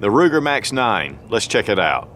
the Ruger Max-9. Let's check it out.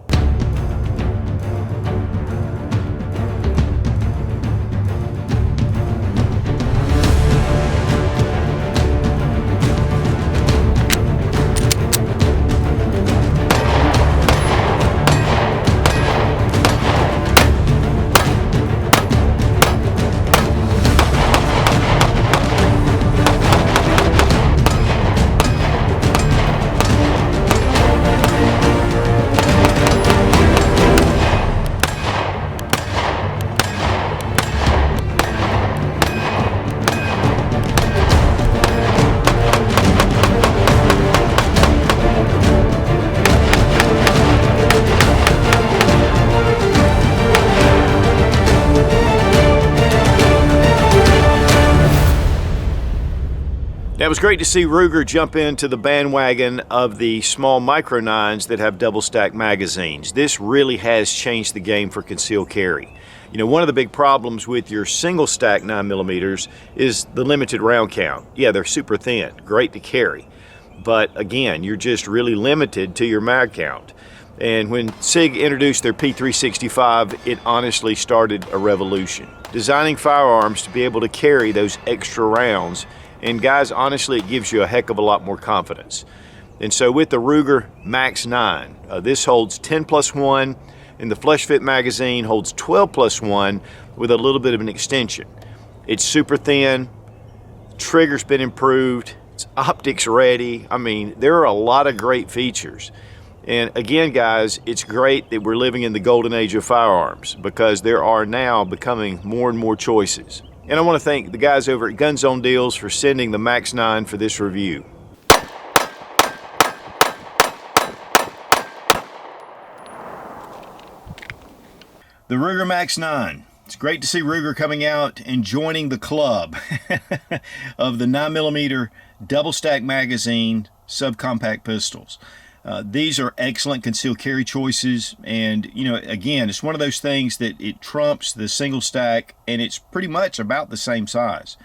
It was great to see Ruger jump into the bandwagon of the small micro 9s that have double stack magazines. This really has changed the game for concealed carry. You know, one of the big problems with your single stack 9mm is the limited round count. Yeah, they're super thin, great to carry. But again, you're just really limited to your mag count. And when Sig introduced their P365, it honestly started a revolution. Designing firearms to be able to carry those extra rounds. And guys, honestly, it gives you a heck of a lot more confidence. And so with the Ruger Max-9, this holds 10+1, and the flush fit magazine holds 12+1 with a little bit of an extension. It's super thin, trigger's been improved, it's optics ready. I mean, there are a lot of great features. And again, guys, it's great that we're living in the golden age of firearms because there are now becoming more and more choices. And I want to thank the guys over at Gun Zone Deals for sending the Max-9 for this review. The Ruger Max-9. It's great to see Ruger coming out and joining the club of the 9mm double stack magazine subcompact pistols. These are excellent concealed carry choices, and you know, again, it's one of those things that it trumps the single stack, and it's pretty much about the same size.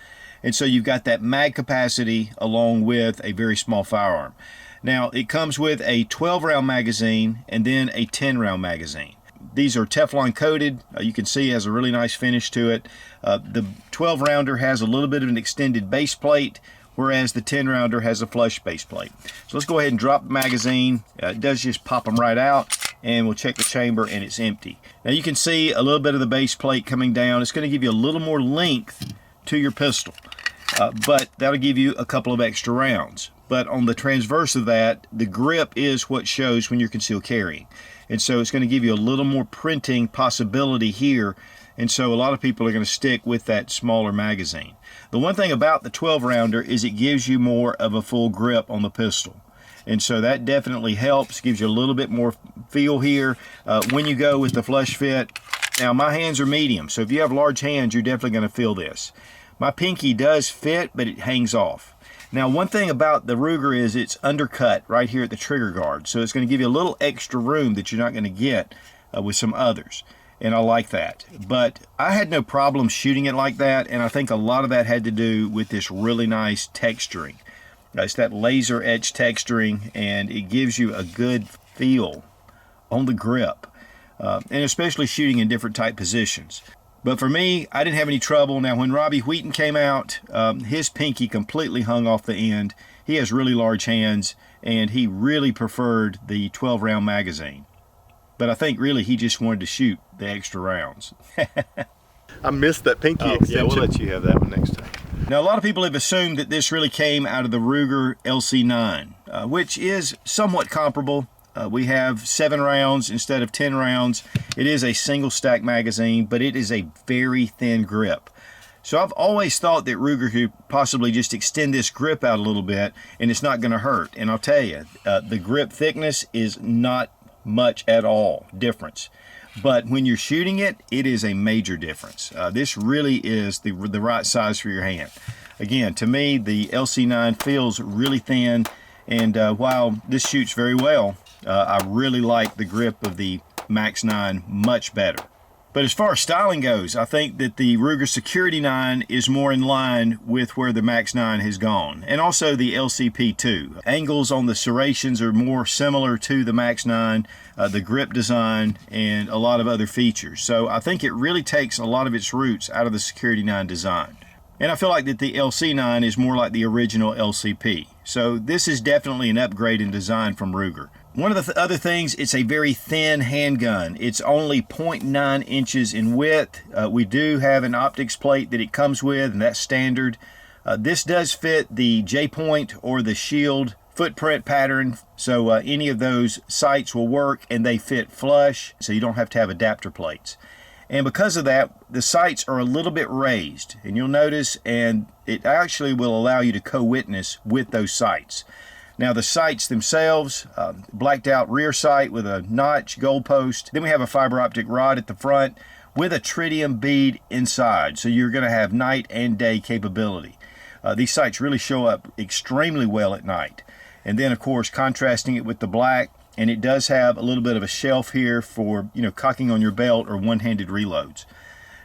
And so you've got that mag capacity along with a very small firearm. Now, it comes with a 12-round magazine and then a 10-round magazine. These are Teflon coated. You can see it has a really nice finish to it. The 12-rounder has a little bit of an extended base plate, whereas the 10-rounder has a flush base plate. So let's go ahead and drop the magazine. It does just pop them right out, and we'll check the chamber, and it's empty. Now you can see a little bit of the base plate coming down. It's going to give you a little more length to your pistol, but that'll give you a couple of extra rounds. But on the transverse of that, the grip is what shows when you're concealed carrying. And so it's going to give you a little more printing possibility here. And so a lot of people are going to stick with that smaller magazine. The one thing about the 12-rounder is it gives you more of a full grip on the pistol. And so that definitely helps, gives you a little bit more feel here when you go with the flush fit. Now my hands are medium, so if you have large hands, you're definitely going to feel this. My pinky does fit, but it hangs off. Now one thing about the Ruger is it's undercut right here at the trigger guard. So it's going to give you a little extra room that you're not going to get with some others. And I like that. But I had no problem shooting it like that, and I think a lot of that had to do with this really nice texturing. It's that laser edge texturing, and it gives you a good feel on the grip, and especially shooting in different type positions. But for me, I didn't have any trouble. Now when Robbie Wheaton came out, his pinky completely hung off the end. He has really large hands, and he really preferred the 12-round magazine. But I think really he just wanted to shoot the extra rounds. I missed that pinky extension. Yeah, we'll let you have that one next time. Now a lot of people have assumed that this really came out of the Ruger LC9, which is somewhat comparable. We have 7 rounds instead of 10 rounds. It is a single stack magazine, but it is a very thin grip. So I've always thought that Ruger could possibly just extend this grip out a little bit and it's not going to hurt. And I'll tell you, the grip thickness is not much at all difference, but when you're shooting it, it is a major difference. This really is the right size for your hand. Again, to me, the LC9 feels really thin, and while this shoots very well, I really like the grip of the Max-9 much better. But as far as styling goes, I think that the Ruger Security 9 is more in line with where the Max-9 has gone. And also the LCP2. Angles on the serrations are more similar to the Max-9, the grip design, and a lot of other features. So I think it really takes a lot of its roots out of the Security 9 design. And I feel like that the LC9 is more like the original LCP. So this is definitely an upgrade in design from Ruger. One of the other things, it's a very thin handgun. It's only 0.9 inches in width. We do have an optics plate that it comes with, and that's standard. This does fit the J-point or the shield footprint pattern, so any of those sights will work, and they fit flush, so you don't have to have adapter plates. And because of that, the sights are a little bit raised, and you'll notice, and it actually will allow you to co-witness with those sights. Now the sights themselves, blacked out rear sight with a notch gold post. Then we have a fiber optic rod at the front with a tritium bead inside. So you're going to have night and day capability. These sights really show up extremely well at night. And then of course contrasting it with the black, and it does have a little bit of a shelf here for, you know, cocking on your belt or one-handed reloads.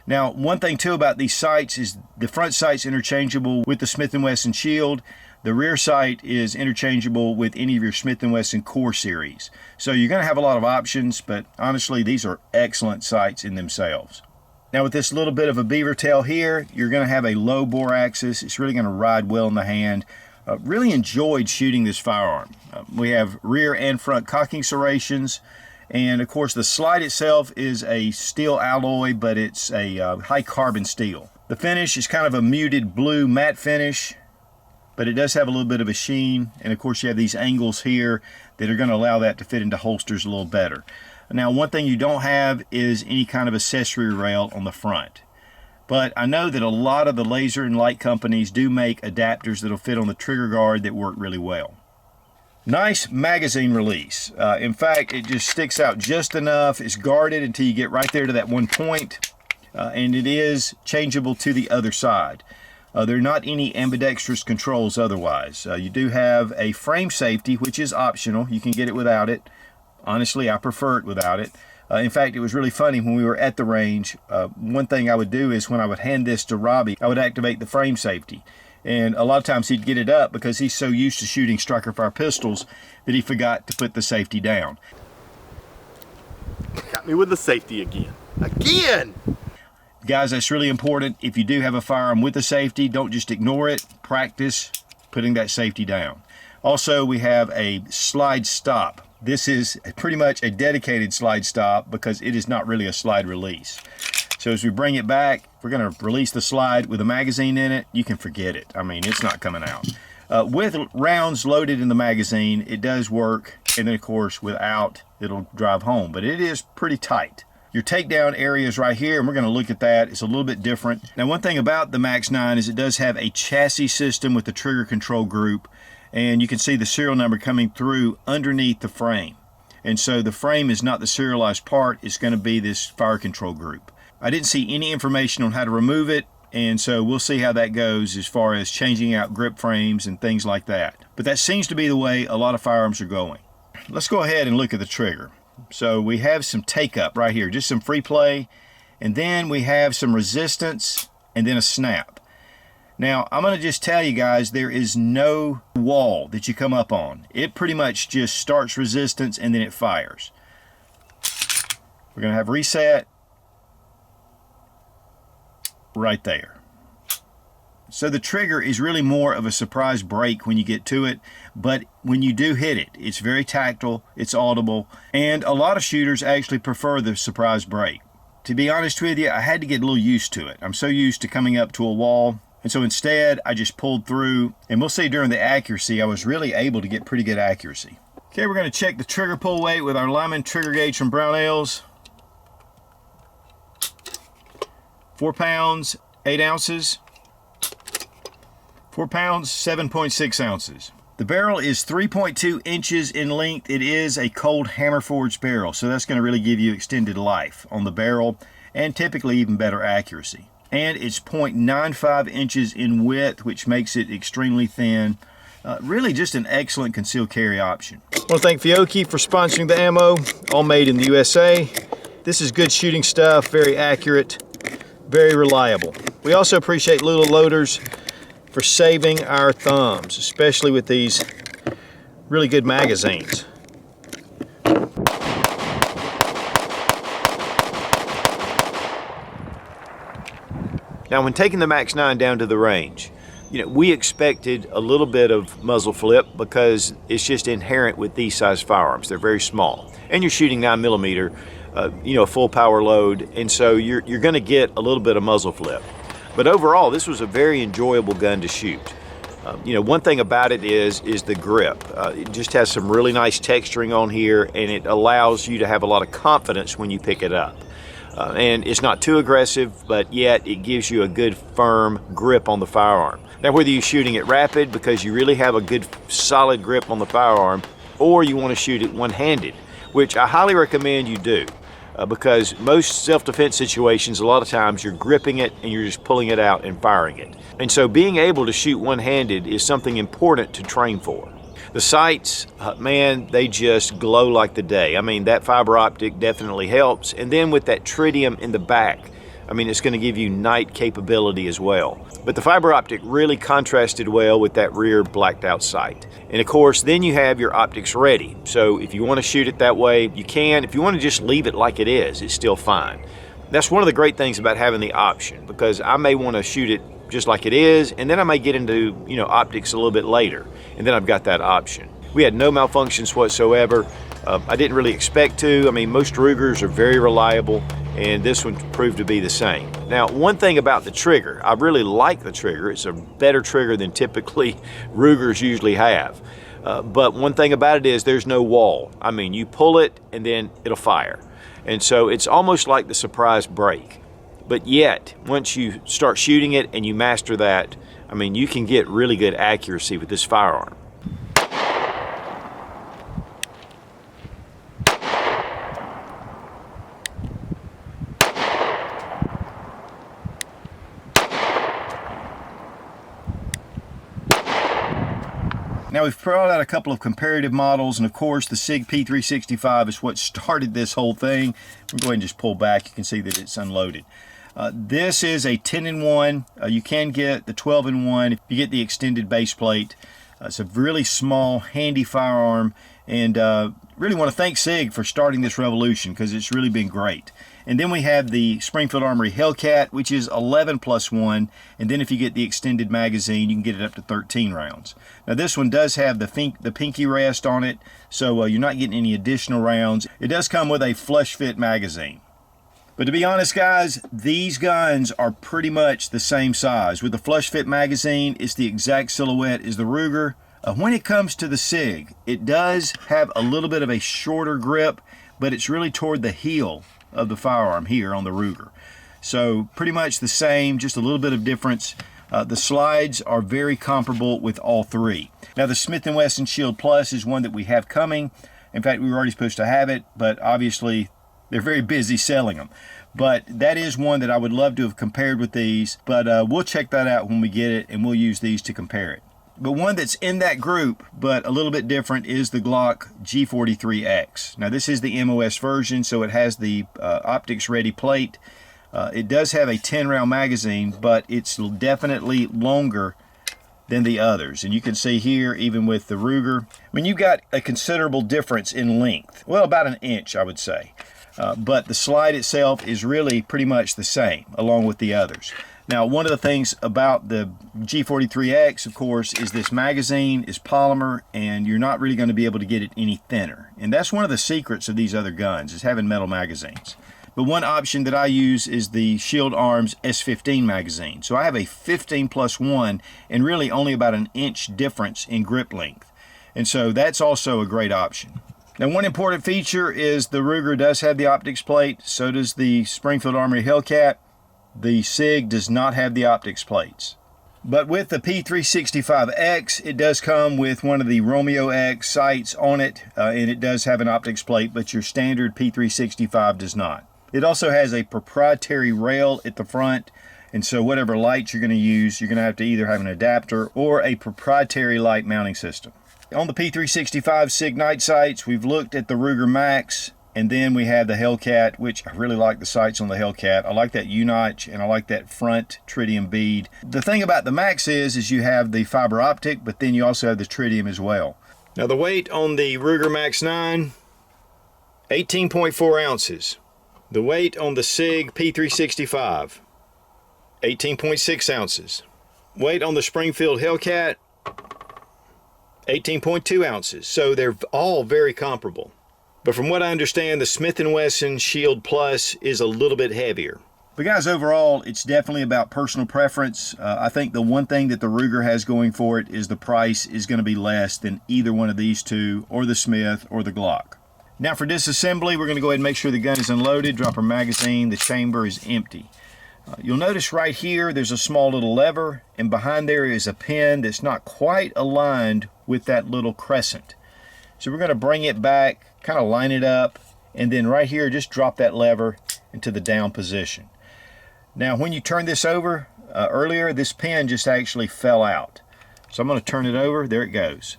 Now one thing too about these sights is the front sight's interchangeable with the Smith & Wesson Shield. The rear sight is interchangeable with any of your Smith & Wesson Core series. So you're going to have a lot of options, but honestly, these are excellent sights in themselves. Now with this little bit of a beaver tail here, you're going to have a low bore axis. It's really going to ride well in the hand. Really enjoyed shooting this firearm. We have rear and front cocking serrations. And of course, the slide itself is a steel alloy, but it's a high carbon steel. The finish is kind of a muted blue matte finish, but it does have a little bit of a sheen, and of course you have these angles here that are going to allow that to fit into holsters a little better. Now one thing you don't have is any kind of accessory rail on the front, but I know that a lot of the laser and light companies do make adapters that'll fit on the trigger guard that work really well. Nice magazine release. In fact, it just sticks out just enough. It's guarded until you get right there to that one point, and it is changeable to the other side. There are not any ambidextrous controls otherwise. You do have a frame safety, which is optional. You can get it without it. Honestly, I prefer it without it. In fact, it was really funny when we were at the range. One thing I would do is when I would hand this to Robbie, I would activate the frame safety. And a lot of times he'd get it up because he's so used to shooting striker fire pistols that he forgot to put the safety down. Got me with the safety again. Again! Guys, that's really important. If you do have a firearm with a safety, don't just ignore it. Practice putting that safety down. Also, we have a slide stop. This is pretty much a dedicated slide stop because it is not really a slide release. So as we bring it back, we're going to release the slide with a magazine in it. You can forget it. I mean, it's not coming out. With rounds loaded in the magazine, it does work. And then, of course, without, it'll drive home. But it is pretty tight. Your takedown area is right here, and we're going to look at that. It's a little bit different. Now, one thing about the Max-9 is it does have a chassis system with the trigger control group, and you can see the serial number coming through underneath the frame. And so the frame is not the serialized part. It's going to be this fire control group. I didn't see any information on how to remove it, and so we'll see how that goes as far as changing out grip frames and things like that. But that seems to be the way a lot of firearms are going. Let's go ahead and look at the trigger. So we have some take up right here, just some free play, and then we have some resistance and then a snap. Now I'm going to just tell you guys, there is no wall that you come up on. It pretty much just starts resistance and then it fires. We're going to have reset right there. So the trigger is really more of a surprise break when you get to it, but when you do hit it, it's very tactile, it's audible, and a lot of shooters actually prefer the surprise break. To be honest with you, I had to get a little used to it. I'm so used to coming up to a wall, and so instead I just pulled through, and we'll see during the accuracy, I was really able to get pretty good accuracy. Okay, we're going to check the trigger pull weight with our Lyman trigger gauge from Brownells. 4 pounds, 8 ounces. 4 pounds, 7.6 ounces. The barrel is 3.2 inches in length. It is a cold hammer forged barrel, so that's going to really give you extended life on the barrel and typically even better accuracy. And it's 0.95 inches in width, which makes it extremely thin. Really just an excellent concealed carry option. I want to thank Fiocchi for sponsoring the ammo, all made in the USA. This is good shooting stuff, very accurate, very reliable. We also appreciate Lula loaders for saving our thumbs, especially with these really good magazines. Now, when taking the Max-9 down to the range, we expected a little bit of muzzle flip because it's just inherent with these size firearms. They're very small, and you're shooting 9mm, a full power load, and so you're going to get a little bit of muzzle flip. But overall, this was a very enjoyable gun to shoot. One thing about it is the grip. It just has some really nice texturing on here, and it allows you to have a lot of confidence when you pick it up. And it's not too aggressive, but yet it gives you a good firm grip on the firearm. Now, whether you're shooting it rapid because you really have a good solid grip on the firearm, or you want to shoot it one-handed, which I highly recommend you do, because most self-defense situations, a lot of times you're gripping it and you're just pulling it out and firing it. And so being able to shoot one-handed is something important to train for. The sights, man, they just glow like the day. I mean, that fiber optic definitely helps. And then with that tritium in the back, I mean, it's going to give you night capability as well. But the fiber optic really contrasted well with that rear blacked out sight. And of course, then you have your optics ready. So if you want to shoot it that way, you can. If you want to just leave it like it is, it's still fine. That's one of the great things about having the option, because I may want to shoot it just like it is, and then I may get into optics a little bit later, and then I've got that option. We had no malfunctions whatsoever. I didn't really expect to. I mean, most Rugers are very reliable, and this one proved to be the same. Now, one thing about the trigger, I really like the trigger. It's a better trigger than typically Rugers usually have. But one thing about it is there's no wall. I mean, you pull it and then it'll fire. And so it's almost like the surprise break. But yet, once you start shooting it and you master that, I mean, you can get really good accuracy with this firearm. Now, we've brought out a couple of comparative models, and of course the Sig P365 is what started this whole thing. I'm going to just pull back. You can see that it's unloaded. This is a 10-in-1. You can get the 12-in-1 if you get the extended base plate. It's a really small, handy firearm, and really want to thank Sig for starting this revolution, because it's really been great. And then we have the Springfield Armory Hellcat, which is 11+1, and then if you get the extended magazine, you can get it up to 13 rounds. Now, this one does have the pinky rest on it, so you're not getting any additional rounds. It does come with a flush fit magazine. But to be honest, guys, these guns are pretty much the same size. With the flush fit magazine, it's the exact silhouette as the Ruger. When it comes to the Sig, it does have a little bit of a shorter grip, but it's really toward the heel of the firearm here on the Ruger. So pretty much the same, just a little bit of difference. The slides are very comparable with all three. Now, the Smith & Wesson Shield Plus is one that we have coming. In fact, we were already supposed to have it, but obviously they're very busy selling them. But that is one that I would love to have compared with these, but we'll check that out when we get it, and we'll use these to compare it. But one that's in that group, but a little bit different, is the Glock G43X. Now, this is the MOS version, so it has the optics ready plate. It does have a 10-round magazine, but it's definitely longer than the others. And you can see here, even with the Ruger, I mean, you've got a considerable difference in length. Well, about an inch, I would say. But the slide itself is really pretty much the same, along with the others. Now, one of the things about the G43X, of course, is this magazine is polymer, and you're not really going to be able to get it any thinner. And that's one of the secrets of these other guns, is having metal magazines. But one option that I use is the Shield Arms S15 magazine. So I have a 15+1 and really only about an inch difference in grip length. And so that's also a great option. Now, one important feature is the Ruger does have the optics plate, so does the Springfield Armory Hellcat. The Sig does not have the optics plates. But with the P365X, it does come with one of the Romeo X sights on it, and it does have an optics plate, but your standard P365 does not. It also has a proprietary rail at the front, and so whatever lights you're going to use, you're going to have to either have an adapter or a proprietary light mounting system. On the P365 Sig night sights, we've looked at the Ruger Max, And then we have the Hellcat, which I really like the sights on the Hellcat. I like that U-notch, and I like that front tritium bead. The thing about the Max is you have the fiber optic, but then you also have the tritium as well. Now the weight on the Ruger Max-9, 18.4 ounces. The weight on the Sig P365, 18.6 ounces. Weight on the Springfield Hellcat, 18.2 ounces. So they're all very comparable. But from what I understand, the Smith & Wesson Shield Plus is a little bit heavier. But guys, overall, it's definitely about personal preference. I think the one thing that the Ruger has going for it is the price is going to be less than either one of these two, or the Smith, or the Glock. Now for disassembly, we're going to go ahead and make sure the gun is unloaded, drop our magazine, the chamber is empty. You'll notice right here, there's a small little lever, and behind there is a pin that's not quite aligned with that little crescent. So we're going to bring it back, kind of line it up, and then right here just drop that lever into the down position. Now when you turn this over, earlier this pin just actually fell out. So I'm going to turn it over, there it goes.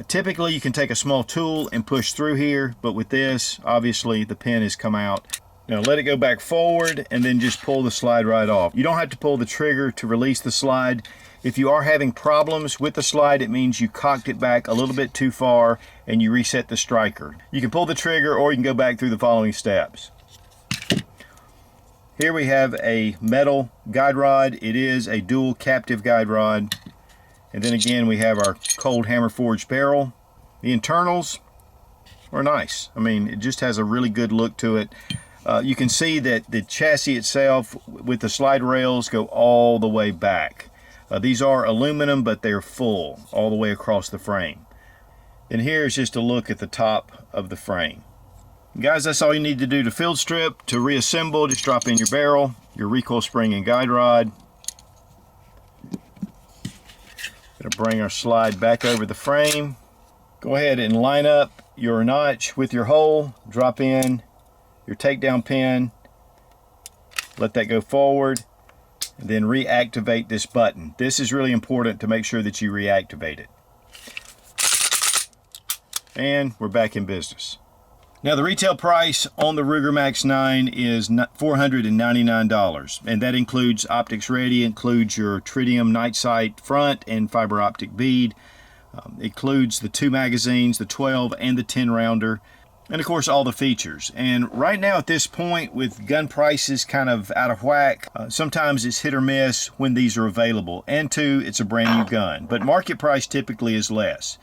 Typically you can take a small tool and push through here, but with this, obviously the pin has come out. Now let it go back forward and then just pull the slide right off. You don't have to pull the trigger to release the slide. If you are having problems with the slide, it means you cocked it back a little bit too far and you reset the striker. You can pull the trigger or you can go back through the following steps. Here we have a metal guide rod. It is a dual captive guide rod. And then again, we have our cold hammer forged barrel. The internals are nice. I mean, it just has a really good look to it. You can see that the chassis itself with the slide rails go all the way back. These are aluminum, but they're full all the way across the frame. And here's just a look at the top of the frame. Guys, that's all you need to do to field strip. To reassemble, just drop in your barrel, your recoil spring and guide rod. Gonna bring our slide back over the frame. Go ahead and line up your notch with your hole. Drop in your takedown pin. Let that go forward. And then reactivate this button. This is really important to make sure that you reactivate it. And we're back in business. Now the retail price on the Ruger Max-9 is $499, and that includes optics ready, includes your tritium night sight front and fiber optic bead, includes the 2 magazines, the 12 and the 10 rounder, and of course all the features. And right now at this point, with gun prices kind of out of whack, sometimes it's hit or miss when these are available, and 2, it's a brand new gun, but market price typically is less.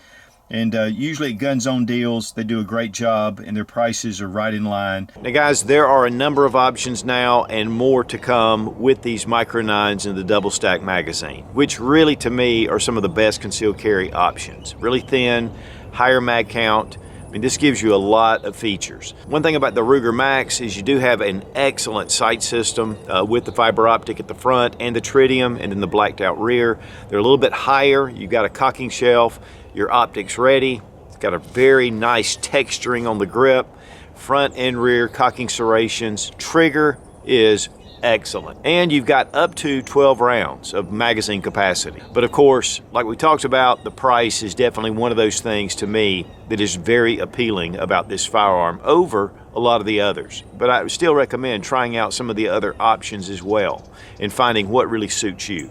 And usually at Gun Zone Deals, they do a great job and their prices are right in line. Now guys, there are a number of options now and more to come with these Micro 9s in the double stack magazine, which really to me are some of the best concealed carry options. Really thin, higher mag count. I mean, this gives you a lot of features. One thing about the Ruger Max is you do have an excellent sight system with the fiber optic at the front and the tritium and then the blacked out rear. They're a little bit higher. You've got a cocking shelf. Your optics ready. It's got a very nice texturing on the grip. Front and rear cocking serrations. Trigger is excellent. And you've got up to 12 rounds of magazine capacity. But of course, like we talked about, the price is definitely one of those things to me that is very appealing about this firearm over a lot of the others. But I would still recommend trying out some of the other options as well and finding what really suits you.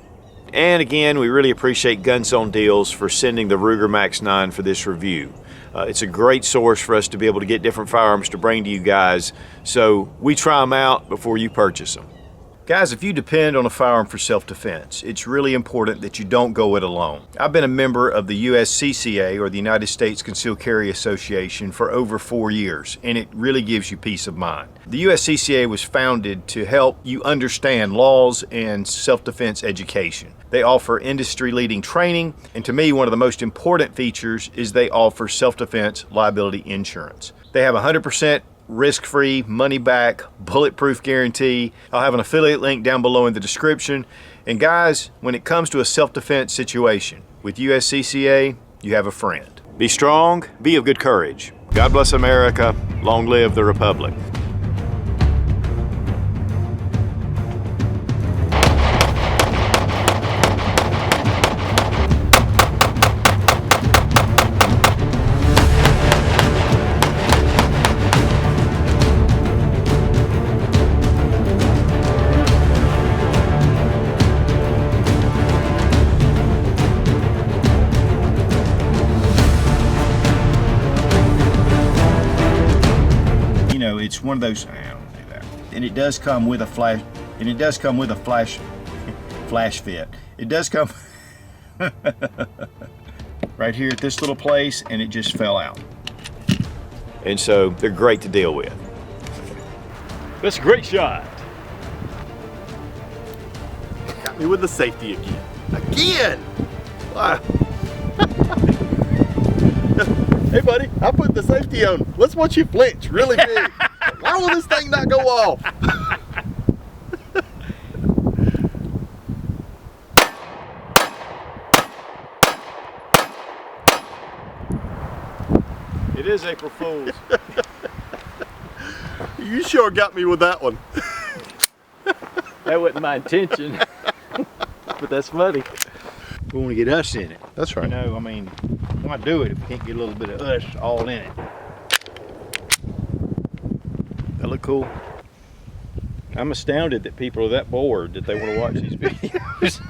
And again, we really appreciate Gun Zone Deals for sending the Ruger Max-9 for this review. It's a great source for us to be able to get different firearms to bring to you guys, so we try them out before you purchase them. Guys, if you depend on a firearm for self-defense, it's really important that you don't go it alone. I've been a member of the USCCA, or the United States Concealed Carry Association, for over 4 years, and it really gives you peace of mind. The USCCA was founded to help you understand laws and self-defense education. They offer industry-leading training, and to me, one of the most important features is they offer self-defense liability insurance. They have 100% risk-free, money-back, bulletproof guarantee. I'll have an affiliate link down below in the description. And guys, when it comes to a self-defense situation with USCCA, you have a friend. Be strong, be of good courage. God bless America. Long live the Republic. know, it's one of those, I don't do that. And it does come with a flash, flash fit. It does come right here at this little place, and it just fell out. And so they're great to deal with. That's a great shot. Got me with the safety again. Again! Ah. Hey buddy, I put the safety on. Let's watch you flinch really big. Why will this thing not go off? It is April Fool's. You sure got me with that one. That wasn't my intention, but that's funny. We want to get us in it. That's right. You know, I mean, why do it if we can't get a little bit of us all in it? That look cool. I'm astounded that people are that bored that they want to watch these videos.